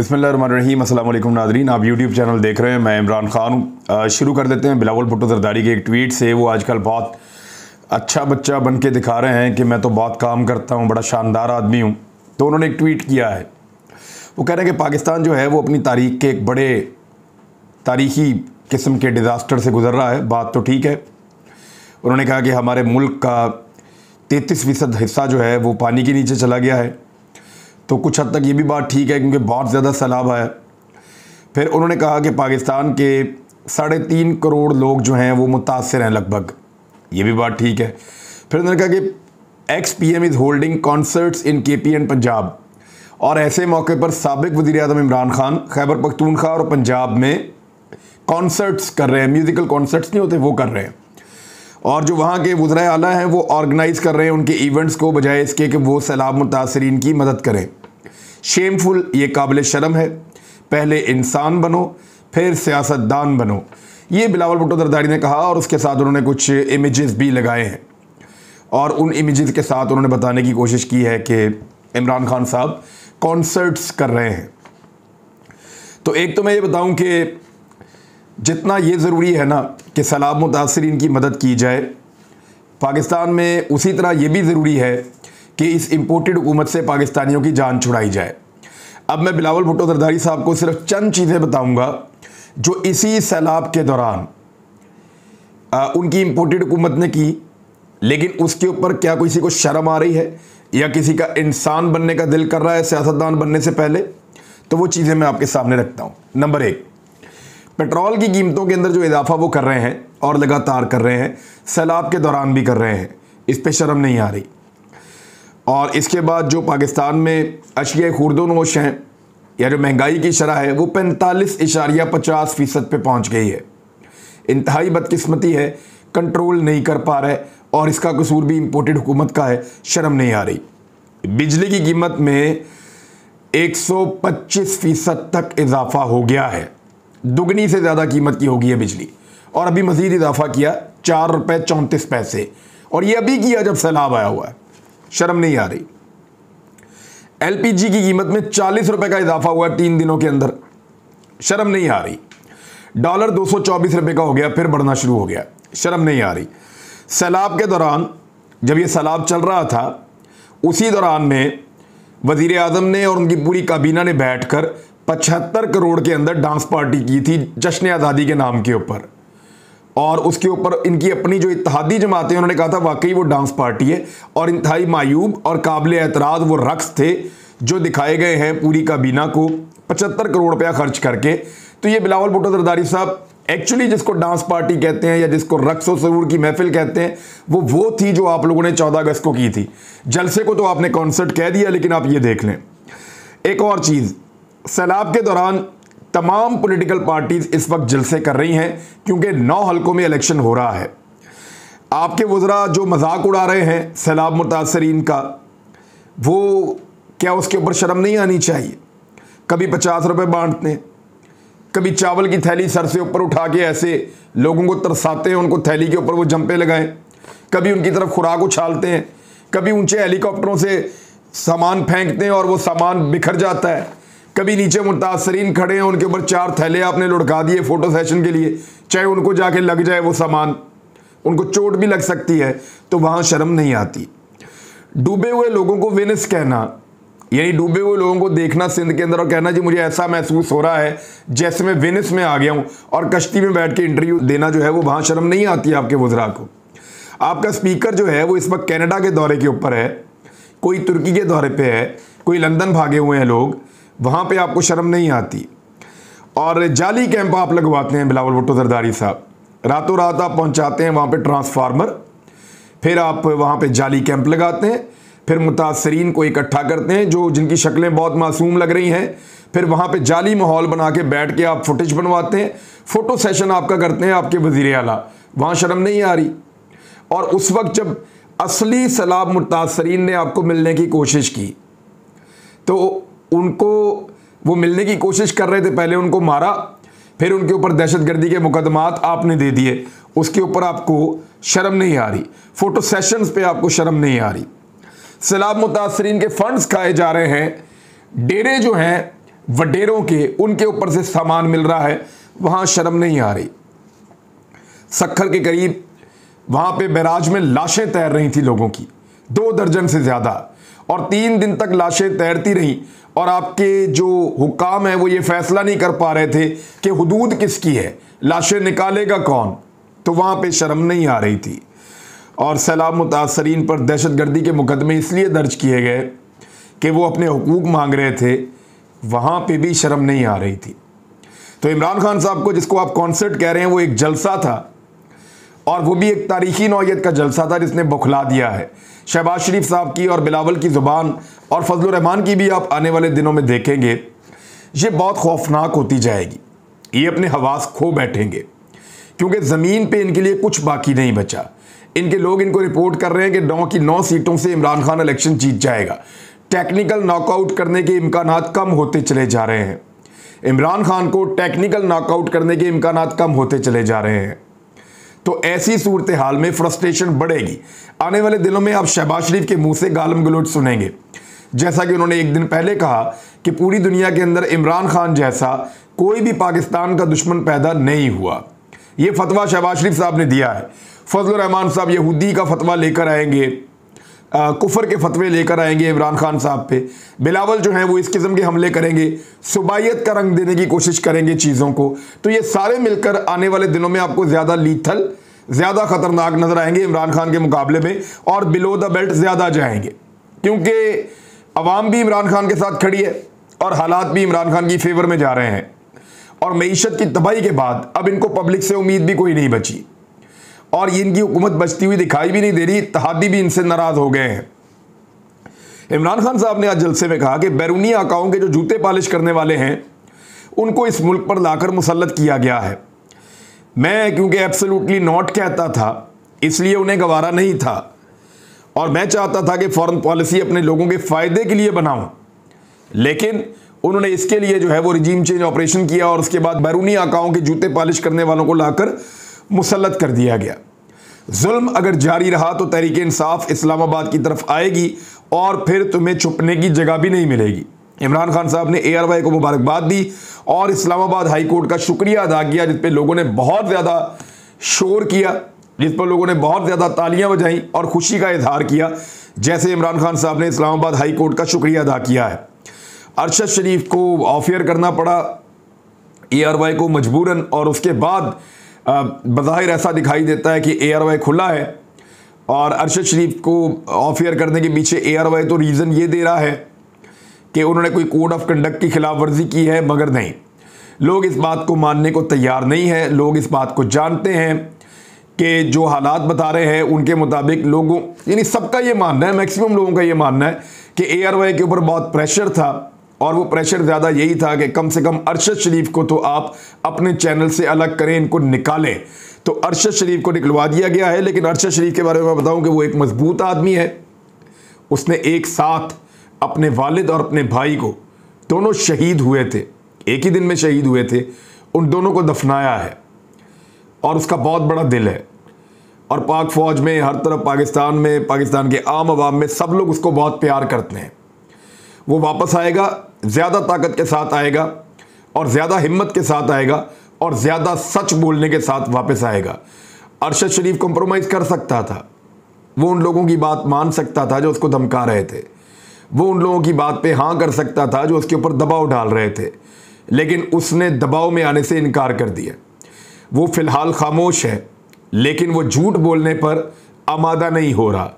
बिस्मिल्लाहिर्रहमानिर्रहीम। अस्सलाम वालेकुम नाज़रीन, आप यूट्यूब चैनल देख रहे हैं, मैं इमरान खान हूँ। शुरू कर देते हैं बिलावल भुट्टो ज़रदारी के एक ट्वीट से। वो आजकल बहुत अच्छा बच्चा बन के दिखा रहे हैं कि मैं तो बहुत काम करता हूँ, बड़ा शानदार आदमी हूँ। तो उन्होंने एक ट्वीट किया है, वो कह रहे हैं कि पाकिस्तान जो है वो अपनी तारीख के एक बड़े तारीखी किस्म के डिज़ास्टर से गुज़र रहा है। बात तो ठीक है। उन्होंने कहा कि हमारे मुल्क का 33% हिस्सा जो है वो पानी के नीचे चला गया है। तो कुछ हद तक ये भी बात ठीक है क्योंकि बहुत ज़्यादा सैलाब आया। फिर उन्होंने कहा कि पाकिस्तान के 3.5 करोड़ लोग जो हैं वो मुतासर हैं लगभग, ये भी बात ठीक है। फिर उन्होंने कहा कि x PM is holding concerts in KP and Punjab, और ऐसे मौके पर साबिक वज़ीर-ए-आज़म इमरान खान खैबर पख्तूनख्वा और पंजाब में कॉन्सर्ट्स कर रहे हैं। म्यूज़िकल कॉन्सर्ट्स नहीं होते, वो कर रहे हैं। और जो वहाँ के वज़राए आला हैं वो ऑर्गेनाइज़ कर रहे हैं उनके इवेंट्स को, बजाय इसके कि वो सैलाब मुतासरीन की मदद करें। शेमफुल, ये काबिल शर्म है। पहले इंसान बनो फिर सियासतदान बनो, ये बिलावल भुट्टो ज़रदारी ने कहा। और उसके साथ उन्होंने कुछ इमेजेस भी लगाए हैं, और उन इमेजेस के साथ उन्होंने बताने की कोशिश की है कि इमरान खान साहब कॉन्सर्ट्स कर रहे हैं। तो एक तो मैं ये बताऊं कि जितना ये ज़रूरी है ना कि सैलाब मुतासरीन की मदद की जाए पाकिस्तान में, उसी तरह ये भी ज़रूरी है कि इस इम्पोर्टेड हुकूमत से पाकिस्तानियों की जान छुड़ाई जाए। अब मैं बिलावल भुट्टो ज़रदारी साहब को सिर्फ चंद चीज़ें बताऊंगा जो इसी सैलाब के दौरान उनकी इम्पोर्टेड हुकूमत ने की, लेकिन उसके ऊपर क्या किसी को शर्म आ रही है या किसी का इंसान बनने का दिल कर रहा है सियासतदान बनने से पहले। तो वो चीज़ें मैं आपके सामने रखता हूँ। नंबर 1, पेट्रोल की कीमतों के अंदर जो इजाफा वो कर रहे हैं और लगातार कर रहे हैं, सैलाब के दौरान भी कर रहे हैं, इस पर शर्म नहीं आ रही। और इसके बाद जो पाकिस्तान में अशिया खुर्दोनोश हैं या जो महंगाई की शरह है वो 45.50% पे पहुंच गई है। इंतहाई बदकिस्मती है, कंट्रोल नहीं कर पा रहे, और इसका कसूर भी इम्पोर्टेड हुकूमत का है। शर्म नहीं आ रही। बिजली की कीमत में 125% तक इजाफा हो गया है, दुगनी से ज़्यादा कीमत की हो गई है बिजली, और अभी मज़ीद इजाफा किया ₹4.34, और ये अभी किया जब सैलाब आया हुआ है। शर्म नहीं आ रही। LPG की कीमत में 40 रुपए का इजाफा हुआ 3 दिनों के अंदर। शर्म नहीं आ रही। डॉलर 224 रुपए का हो गया, फिर बढ़ना शुरू हो गया। शर्म नहीं आ रही। सैलाब के दौरान, जब ये सैलाब चल रहा था, उसी दौरान में वज़ीर आज़म ने और उनकी पूरी काबीना ने बैठकर 75 करोड़ के अंदर डांस पार्टी की थी जश्न आज़ादी के नाम के ऊपर। और उसके ऊपर इनकी अपनी जो इत्तेहादी जमातें, उन्होंने कहा था वाकई वो डांस पार्टी है, और इंतहाई मायूब और काबिल एतराज़ वो रक्स थे जो दिखाए गए हैं पूरी काबीना को 75 करोड़ रुपया खर्च करके। तो ये बिलावल भुट्टो ज़रदारी साहब एक्चुअली जिसको डांस पार्टी कहते हैं या जिसको रक्स व सुरूर की महफिल कहते हैं, वो थी जो आप लोगों ने 14 अगस्त को की थी। जलसे को तो आपने कॉन्सर्ट कह दिया, लेकिन आप ये देख लें एक और चीज़, सैलाब के दौरान तमाम पॉलिटिकल पार्टीज इस वक्त जलसे कर रही हैं क्योंकि 9 हलकों में इलेक्शन हो रहा है। आपके वज़रा जो मजाक उड़ा रहे हैं सैलाब मुतासरीन का, वो क्या उसके ऊपर शर्म नहीं आनी चाहिए? कभी 50 रुपए बांटते हैं, कभी चावल की थैली सर से ऊपर उठा के ऐसे लोगों को तरसाते हैं, उनको थैली के ऊपर वो जंपे लगाएं, कभी उनकी तरफ खुराक उछालते हैं, कभी ऊंचे हेलीकॉप्टरों से सामान फेंकते हैं और वो सामान बिखर जाता है, कभी नीचे मुतासरीन खड़े हैं उनके ऊपर 4 थैले आपने लुढ़का दिए फ़ोटो सेशन के लिए, चाहे उनको जाके लग जाए वो सामान, उनको चोट भी लग सकती है, तो वहाँ शर्म नहीं आती। डूबे हुए लोगों को वेनिस कहना, यानी डूबे हुए लोगों को देखना सिंध के अंदर और कहना जी मुझे ऐसा महसूस हो रहा है जैसे मैं वेनिस में आ गया हूँ, और कश्ती में बैठ के इंटरव्यू देना जो है वो वहाँ शर्म नहीं आती आपके वज़रा को। आपका स्पीकर जो है वो इस वक्त कनाडा के दौरे के ऊपर है, कोई तुर्की के दौरे पे है, कोई लंदन भागे हुए हैं लोग, वहाँ पे आपको शर्म नहीं आती। और जाली कैंप आप लगवाते हैं बिलावल भुट्टो ज़रदारी साहब, रातों रात आप पहुँचाते हैं वहाँ पे ट्रांसफार्मर, फिर आप वहाँ पे जाली कैंप लगाते हैं, फिर मुतासरीन को इकट्ठा करते हैं जो जिनकी शक्लें बहुत मासूम लग रही हैं, फिर वहाँ पे जाली माहौल बना के बैठ के आप फुटेज बनवाते हैं, फ़ोटो सेशन आपका करते हैं आपके वज़ीर आला, वहाँ शर्म नहीं आ रही। और उस वक्त जब असली सैलाब मुतासरीन ने आपको मिलने की कोशिश की तो उनको वो मिलने की कोशिश कर रहे थे, पहले उनको मारा, फिर उनके ऊपर दहशतगर्दी के मुकदमात आपने दे दिए, उसके ऊपर आपको शर्म नहीं आ रही। फ़ोटो सेशंस पे आपको शर्म नहीं आ रही। सैलाब मुतासरीन के फंड्स खाए जा रहे हैं, डेरे जो हैं वडेरों के, उनके ऊपर से सामान मिल रहा है, वहां शर्म नहीं आ रही। सक्खर के करीब वहां पे बैराज में लाशें तैर रही थी लोगों की, 2 दर्जन से ज्यादा, और 3 दिन तक लाशें तैरती रहीं, और आपके जो हुक्काम है वो ये फैसला नहीं कर पा रहे थे कि हुदूद किसकी है, लाशें निकालेगा कौन, तो वहां पे शर्म नहीं आ रही थी। और सैलाब मुतासरीन पर दहशतगर्दी के मुकदमे इसलिए दर्ज किए गए कि वो अपने हुकूक मांग रहे थे, वहां पे भी शर्म नहीं आ रही थी। तो इमरान खान साहब को, जिसको आप कॉन्सर्ट कह रहे हैं, वो एक जलसा था, और वो भी एक तारीखी नौयत का जलसा था जिसने बौखला दिया है। शहबाज शरीफ साहब की और बिलावल की ज़ुबान और फजलुर रहमान की भी आप आने वाले दिनों में देखेंगे, ये बहुत खौफनाक होती जाएगी। ये अपने हवास खो बैठेंगे, क्योंकि ज़मीन पे इनके लिए कुछ बाकी नहीं बचा। इनके लोग इनको रिपोर्ट कर रहे हैं कि 9 की 9 सीटों से इमरान खान इलेक्शन जीत जाएगा। टेक्निकल नॉकआउट करने के इम्कानात कम होते चले जा रहे हैं। इमरान खान को टेक्निकल नॉकआउट करने के इम्कानात कम होते चले जा रहे हैं। तो ऐसी सूरत हाल में फ्रस्ट्रेशन बढ़ेगी। आने वाले दिनों में आप शहबाज शरीफ के मुंह से गालम गलोच सुनेंगे, जैसा कि उन्होंने एक दिन पहले कहा कि पूरी दुनिया के अंदर इमरान खान जैसा कोई भी पाकिस्तान का दुश्मन पैदा नहीं हुआ। ये फतवा शहबाज शरीफ साहब ने दिया है। फजलुर रहमान साहब यहूदी का फतवा लेकर आएंगे, कुफर के फतवे लेकर आएंगे इमरान खान साहब पे। बिलावल जो हैं वो इस किस्म के हमले करेंगे, सुबाइयत का रंग देने की कोशिश करेंगे चीज़ों को। तो ये सारे मिलकर आने वाले दिनों में आपको ज़्यादा लीथल, ज़्यादा ख़तरनाक नज़र आएंगे इमरान खान के मुकाबले में, और बिलो द बेल्ट ज़्यादा जाएंगे, क्योंकि अवाम भी इमरान खान के साथ खड़ी है और हालात भी इमरान खान की फेवर में जा रहे हैं। और मईशत की तबाही के बाद अब इनको पब्लिक से उम्मीद भी कोई नहीं बची, और ये इनकी हुकूमत बचती हुई दिखाई भी नहीं दे रही। इत्तेहादी भी इनसे नाराज हो गए हैं। इमरान खान साहब ने आज जलसे में कहा कि बैरूनी आकाओं के जो जूते पालिश करने वाले हैं उनको इस मुल्क पर लाकर मुसल्लत किया गया है। मैं क्योंकि एब्सोल्युटली नॉट कहता था, इसलिए उन्हें गवारा नहीं था, और मैं चाहता था कि फॉरेन पॉलिसी अपने लोगों के फ़ायदे के लिए बनाऊं, लेकिन उन्होंने इसके लिए जो है वो रिजीम चेंज ऑपरेशन किया, और उसके बाद बैरूनी आकाओं के जूते पालिश करने वालों को लाकर मुसल्लत कर दिया गया। जुल्म अगर जारी रहा तो तहरीक इंसाफ इस्लामाबाद की तरफ आएगी, और फिर तुम्हें छुपने की जगह भी नहीं मिलेगी। इमरान खान साहब ने ARY को मुबारकबाद दी और इस्लामाबाद हाई कोर्ट का शुक्रिया अदा किया, जिस पे लोगों ने बहुत ज़्यादा शोर किया, जिस पर लोगों ने बहुत ज़्यादा तालियां बजाई और खुशी का इजहार किया, जैसे इमरान खान साहब ने इस्लामाबाद हाई कोर्ट का शुक्रिया अदा किया है। अरशद शरीफ को ऑफियर करना पड़ा ARY को मजबूरन, और उसके बाद बज़ाहिर ऐसा दिखाई देता है कि ARY खुला है, और अरशद शरीफ को ऑफियर करने के पीछे ARY तो रीज़न ये दे रहा है कि उन्होंने कोई कोड ऑफ कंडक्ट की खिलाफ वर्जी की है, मगर नहीं, लोग इस बात को मानने को तैयार नहीं हैं। लोग इस बात को जानते हैं कि जो हालात बता रहे हैं उनके मुताबिक लोगों, यानी सबका ये मानना है, मैक्सिमम लोगों का ये मानना है कि ARY के ऊपर बहुत प्रेशर था, और वो प्रेशर ज़्यादा यही था कि कम से कम अरशद शरीफ को तो आप अपने चैनल से अलग करें, इनको निकालें। तो अरशद शरीफ को निकलवा दिया गया है। लेकिन अरशद शरीफ के बारे में बताऊं कि वो एक मजबूत आदमी है। उसने एक साथ अपने वालिद और अपने भाई को, दोनों शहीद हुए थे, एक ही दिन में शहीद हुए थे, उन दोनों को दफनाया है, और उसका बहुत बड़ा दिल है। और पाक फ़ौज में, हर तरफ पाकिस्तान में, पाकिस्तान के आम आवाम में सब लोग उसको बहुत प्यार करते हैं। वो वापस आएगा, ज़्यादा ताकत के साथ आएगा, और ज़्यादा हिम्मत के साथ आएगा, और ज़्यादा सच बोलने के साथ वापस आएगा। अरशद शरीफ कंप्रोमाइज़ कर सकता था, वो उन लोगों की बात मान सकता था जो उसको धमका रहे थे, वो उन लोगों की बात पे हाँ कर सकता था जो उसके ऊपर दबाव डाल रहे थे, लेकिन उसने दबाव में आने से इनकार कर दिया। वो फ़िलहाल खामोश है, लेकिन वो झूठ बोलने पर आमादा नहीं हो रहा।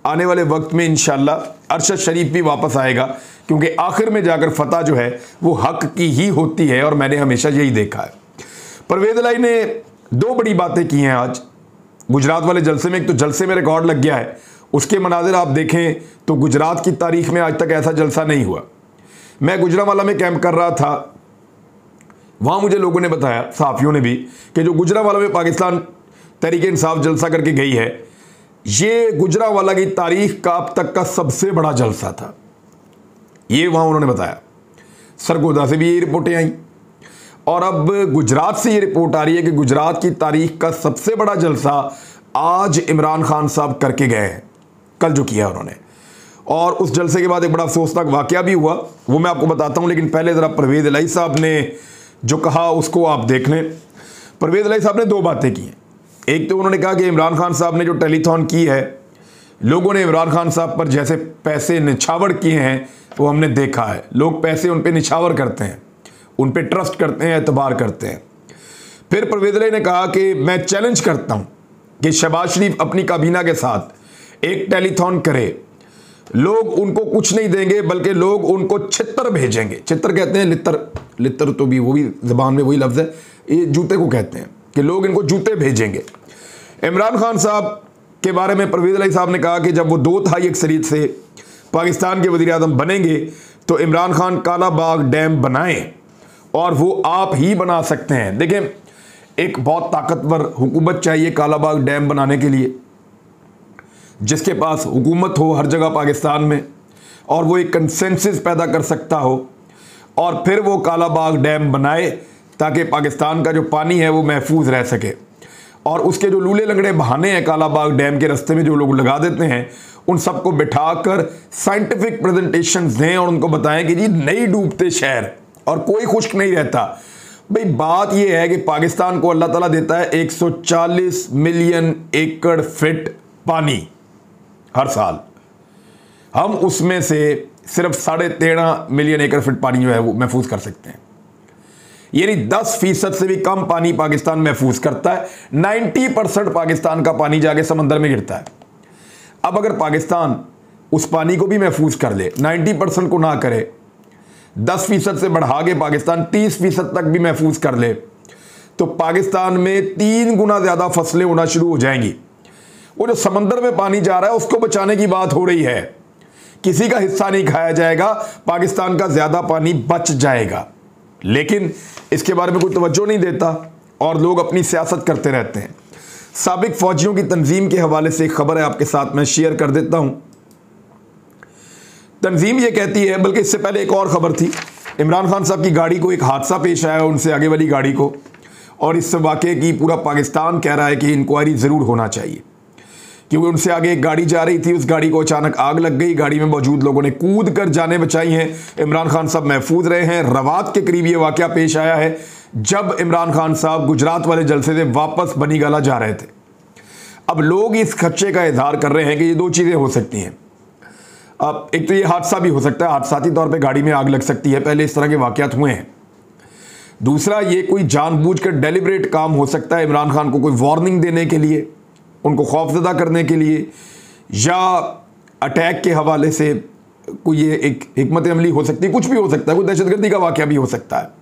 आने वाले वक्त में इंशाल्लाह अरशद शरीफ भी वापस आएगा, क्योंकि आखिर में जाकर फतह जो है वो हक की ही होती है, और मैंने हमेशा यही देखा है। परवेज़ इलाही ने 2 बड़ी बातें की हैं आज गुजरात वाले जलसे में। एक तो जलसे में रिकॉर्ड लग गया है, उसके मनाजिर आप देखें तो गुजरात की तारीख में आज तक ऐसा जलसा नहीं हुआ। मैं गुजरांवाला में कैंप कर रहा था, वहाँ मुझे लोगों ने बताया, सहाफ़ियों ने भी, कि जो गुजरांवाला में पाकिस्तान तहरीक इंसाफ जलसा करके गई है, ये गुजरांवाला की तारीख का अब तक का सबसे बड़ा जलसा था। ये वहाँ उन्होंने बताया। सरगोदा से भी ये रिपोर्टें आई, और अब गुजरात से ये रिपोर्ट आ रही है कि गुजरात की तारीख का सबसे बड़ा जलसा आज इमरान खान साहब करके गए हैं, कल जो किया उन्होंने। और उस जलसे के बाद एक बड़ा अफसोसनाक वाकया भी हुआ, वो मैं आपको बताता हूँ। लेकिन पहले ज़रा परवेज़ इलाही साहब ने जो कहा उसको आप देख लें। परवेज़ इलाही साहब ने 2 बातें की हैं। एक तो उन्होंने कहा कि इमरान खान साहब ने जो टेलीथॉन की है, लोगों ने इमरान खान साहब पर जैसे पैसे निछावर किए हैं वो हमने देखा है। लोग पैसे उन पर निछावर करते हैं, उन पर ट्रस्ट करते हैं, एतबार करते हैं। फिर परवेज़ इलाही ने कहा कि मैं चैलेंज करता हूँ कि शहबाज शरीफ अपनी काबीना के साथ एक टेलीथॉन करे, लोग उनको कुछ नहीं देंगे बल्कि लोग उनको छितर भेजेंगे। छितर कहते हैं लितर, लितर तो भी वो भी ज़बान में वही लफ्ज़ है, ये जूते को कहते हैं कि लोग इनको जूते भेजेंगे। इमरान खान साहब के बारे में परवेज़ इलाही साहब ने कहा कि जब वो 2/3 अक्सरियत से पाकिस्तान के वज़ीर आज़म बनेंगे तो इमरान खान काला बाग डैम बनाएं, और वो आप ही बना सकते हैं। देखें, एक बहुत ताकतवर हुकूमत चाहिए काला बाग डैम बनाने के लिए, जिसके पास हुकूमत हो हर जगह पाकिस्तान में, और वो एक कंसेंसस पैदा कर सकता हो, और फिर वो काला बाग डैम बनाए ताकि पाकिस्तान का जो पानी है वो महफूज रह सके। और उसके जो लूले लंगड़े बहाने हैं काला बाग डैम के रास्ते में जो लोग लगा देते हैं, उन सबको बिठाकर साइंटिफिक प्रेजेंटेशंस दें और उनको बताएं कि जी नहीं डूबते शहर और कोई खुश्क नहीं रहता। भाई बात यह है कि पाकिस्तान को अल्लाह ताला देता है 140 मिलियन एकड़ फिट पानी हर साल, हम उसमें से सिर्फ 13.5 मिलियन एकड़ फिट पानी जो है वो महफूज कर सकते हैं। यानी 10% से भी कम पानी पाकिस्तान महफूज करता है। 90% पाकिस्तान का पानी जाके समंदर में गिरता है। अब अगर पाकिस्तान उस पानी को भी महफूज कर ले, 90% को ना करे, 10% से बढ़ा के पाकिस्तान 30% तक भी महफूज कर ले, तो पाकिस्तान में 3 गुना ज़्यादा फसलें होना शुरू हो जाएंगी। वो जो समंदर में पानी जा रहा है उसको बचाने की बात हो रही है, किसी का हिस्सा नहीं खाया जाएगा, पाकिस्तान का ज़्यादा पानी बच जाएगा। लेकिन इसके बारे में कोई तवज्जो नहीं देता और लोग अपनी सियासत करते रहते हैं। साबिक फौजियों की तंजीम के हवाले से एक खबर है आपके साथ मैं शेयर कर देता हूं। तंजीम ये कहती है, बल्कि इससे पहले एक और खबर थी, इमरान खान साहब की गाड़ी को एक हादसा पेश आया, उनसे आगे वाली गाड़ी को, और इस वाक़े की पूरा पाकिस्तान कह रहा है कि इंक्वायरी ज़रूर होना चाहिए, क्योंकि उनसे आगे एक गाड़ी जा रही थी, उस गाड़ी को अचानक आग लग गई, गाड़ी में मौजूद लोगों ने कूद कर जानें बचाई हैं, इमरान खान साहब महफूज रहे हैं। रवात के करीब ये वाक़या पेश आया है जब इमरान खान साहब गुजरात वाले जलसे से वापस बनीगाला जा रहे थे। अब लोग इस खदशे का इजहार कर रहे हैं कि ये 2 चीज़ें हो सकती हैं। अब एक तो ये हादसा भी हो सकता है, हादसाती तौर पर गाड़ी में आग लग सकती है, पहले इस तरह के वाक़यात हुए हैं। दूसरा, ये कोई जानबूझकर डेलिब्रेट काम हो सकता है, इमरान खान को कोई वार्निंग देने के लिए, उनको खौफजदा करने के लिए, या अटैक के हवाले से कोई ये एक हिकमत अमली हो सकती है, कुछ भी हो सकता है, कोई दहशतगर्दी का वाक़या भी हो सकता है।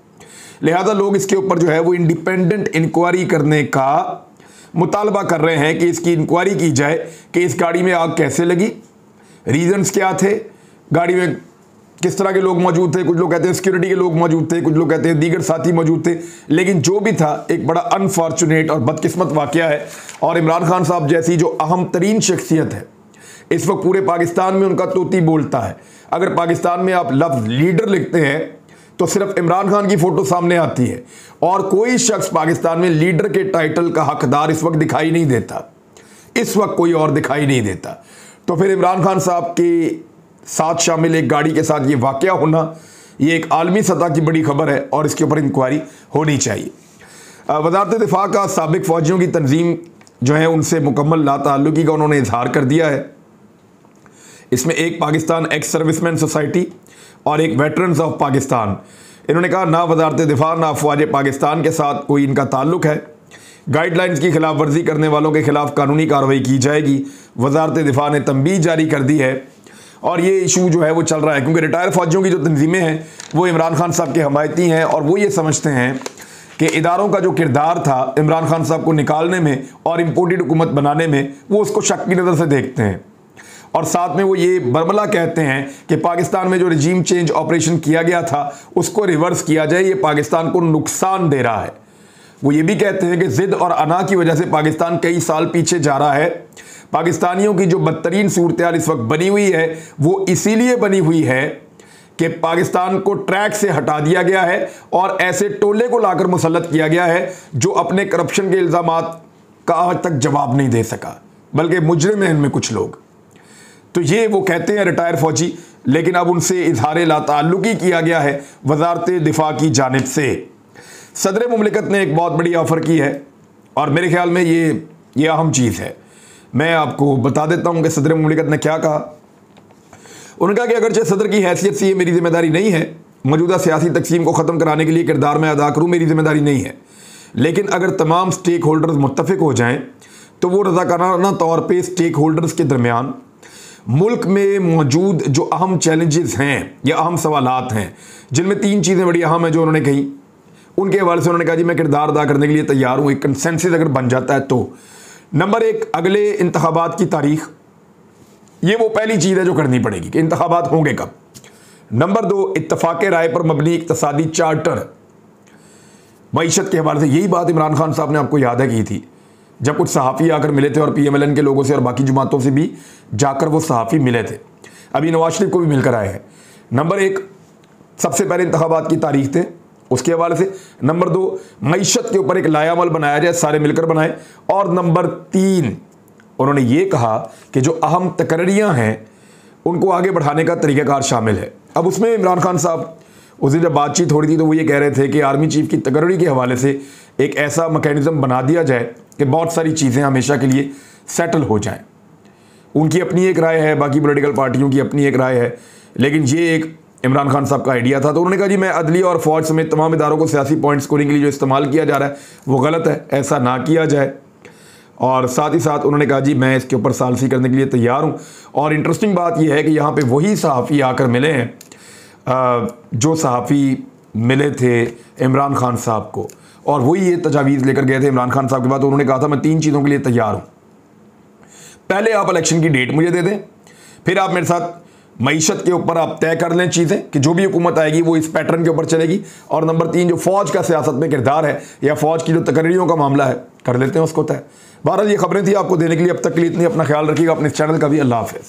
लिहाजा लोग इसके ऊपर जो है वो इंडिपेंडेंट इंक्वायरी करने का मुतालबा कर रहे हैं कि इसकी इंक्वायरी की जाए कि इस गाड़ी में आग कैसे लगी, रीजंस क्या थे, गाड़ी में किस तरह के लोग मौजूद थे। कुछ लोग कहते हैं सिक्योरिटी के लोग मौजूद थे, कुछ लोग कहते हैं दीगर साथी मौजूद थे, लेकिन जो भी था एक बड़ा अनफॉर्चुनेट और बदकिस्मत वाक़या है। और इमरान खान साहब जैसी जो अहम तरीन शख्सियत है इस वक्त पूरे पाकिस्तान में, उनका तोती बोलता है। अगर पाकिस्तान में आप लफ्ज़ लीडर लिखते हैं तो सिर्फ इमरान खान की फ़ोटो सामने आती है और कोई शख्स पाकिस्तान में लीडर के टाइटल का हकदार इस वक्त दिखाई नहीं देता, इस वक्त कोई और दिखाई नहीं देता। तो फिर इमरान खान साहब के साथ शामिल एक गाड़ी के साथ ये वाक़या होना, ये एक आलमी सतह की बड़ी खबर है और इसके ऊपर इंक्वायरी होनी चाहिए। वज़ारत दिफा का साबिक फ़ौजियों की तंजीम जो है उनसे मुकम्मल लाताल्लुकी का उन्होंने इजहार कर दिया है। इसमें एक पाकिस्तान एक्स सर्विसमैन सोसाइटी और एक वेटरन्स ऑफ पाकिस्तान, इन्होंने कहा ना वज़ारत दिफा ना अफवाज पाकिस्तान के साथ कोई इनका ताल्लुक़ है, गाइडलाइंस की खिलाफ वर्जी करने वालों के खिलाफ कानूनी कार्रवाई की जाएगी। वज़ारत दिफा ने तंबीह जारी कर दी है और ये इशू जो है वो चल रहा है, क्योंकि रिटायर फ़ौजियों की जो तंजीमें हैं वो इमरान खान साहब के हमायती हैं और वो ये समझते हैं कि इदारों का जो किरदार था इमरान खान साहब को निकालने में और इम्पोर्टेड हुकूमत बनाने में, वो उसको शक की नज़र से देखते हैं। और साथ में वो ये बरबला कहते हैं कि पाकिस्तान में जो रजीम चेंज ऑपरेशन किया गया था उसको रिवर्स किया जाए, ये पाकिस्तान को नुकसान दे रहा है। वो ये भी कहते हैं कि ज़िद और अना की वजह से पाकिस्तान कई साल पीछे जा रहा है। पाकिस्तानियों की जो बदतरीन सूरत हाल इस वक्त बनी हुई है वो इसीलिए बनी हुई है कि पाकिस्तान को ट्रैक से हटा दिया गया है और ऐसे टोले को लाकर मुसल्लत किया गया है जो अपने करप्शन के इल्ज़ामात का आज तक जवाब नहीं दे सका, बल्कि मुजरिम हैं इनमें कुछ लोग। तो ये वो कहते हैं रिटायर फौजी, लेकिन अब उनसे इजहार लाताल्लुकी किया गया है वजारत दिफा की जानिब से। सदर मुमलिकत ने एक बहुत बड़ी ऑफ़र की है और मेरे ख्याल में ये अहम चीज़ है। मैं आपको बता देता हूँ कि सदर मुमलिकत ने क्या कहा। उन्होंने कहा कि अगरचे सदर की हैसियत से ये मेरी जिम्मेदारी नहीं है, मौजूदा सियासी तकसीम को ख़त्म कराने के लिए किरदार में अदा करूँ, मेरी जिम्मेदारी नहीं है, लेकिन अगर तमाम स्टेक होल्डर्स मुत्तफ़िक हो जाएँ तो वो रज़ाकाराना तौर पर स्टेक होल्डर्स के दरमियान मुल्क में मौजूद जो अहम चैलेंजेस हैं या अहम सवालात हैं, जिनमें 3 चीज़ें बड़ी अहम हैं जो उन्होंने कही, उनके हवाले से उन्होंने कहा जी मैं किरदार अदा करने के लिए तैयार हूँ। एक कंसेंसस अगर बन जाता है तो नंबर 1 अगले इंतखाबात की तारीख, ये वो पहली चीज़ है जो करनी पड़ेगी कि इंतखाबात होंगे कब। नंबर 2 इत्तफाक राय पर मबनी इक़्तिसादी चार्टर, मईशत के हवाले से। यही बात इमरान खान साहब ने आपको याद है की थी जब कुछ सहाफ़ी आकर मिले थे और PMLN के लोगों से और बाकी जमातों से भी जाकर वो सहाफ़ी मिले थे। अभी नवाज शरीफ को भी मिलकर आए हैं। नंबर 1 सबसे पहले इंतखाबात की तारीख थे, उसके हवाले से। नंबर 2 मईशत के ऊपर एक लायामल बनाया जाए, सारे मिलकर बनाए। और नंबर 3 उन्होंने ये कहा कि जो अहम तकर्रियाँ हैं उनको आगे बढ़ाने का तरीक़ाकार शामिल है। अब उसमें इमरान खान साहब उस दिन जब बातचीत हो रही थी तो वो ये कह रहे थे कि आर्मी चीफ की तकर्री के हवाले से एक ऐसा मैकेनिज़्म बना दिया जाए कि बहुत सारी चीज़ें हमेशा के लिए सेटल हो जाएं। उनकी अपनी एक राय है, बाकी पॉलिटिकल पार्टियों की अपनी एक राय है, लेकिन ये एक इमरान खान साहब का आइडिया था। तो उन्होंने कहा जी मैं अदलिया और फ़ौज समेत तमाम इदारों को सियासी पॉइंट स्कोरिंग के लिए जो इस्तेमाल किया जा रहा है वो गलत है, ऐसा ना किया जाए। और साथ ही साथ उन्होंने कहा जी मैं इसके ऊपर सालसी करने के लिए तैयार हूँ। और इंटरेस्टिंग बात यह है कि यहाँ पर वही सहाफ़ी आकर मिले हैं जो सहाफ़ी मिले थे इमरान खान साहब को, और वही ये तजावीज़ लेकर गए थे इमरान खान साहब के बाद। उन्होंने कहा था मैं 3 चीज़ों के लिए तैयार हूँ। पहले आप इलेक्शन की डेट मुझे दे दें, फिर आप मेरे साथ मईशत के ऊपर आप तय कर लें चीज़ें कि जो भी हुकूमत आएगी वो इस पैटर्न के ऊपर चलेगी। और नंबर 3 जो फ़ौज का सियासत में किरदार है या फ़ौज की जो तकर्रियों का मामला है कर लेते हैं उसको तय। बहरहाल ये खबरें थी आपको देने के लिए, अब तक के लिए इतनी। अपना ख्याल रखिएगा, अपने चैनल का भी। अल्लाह हाफ़िज़।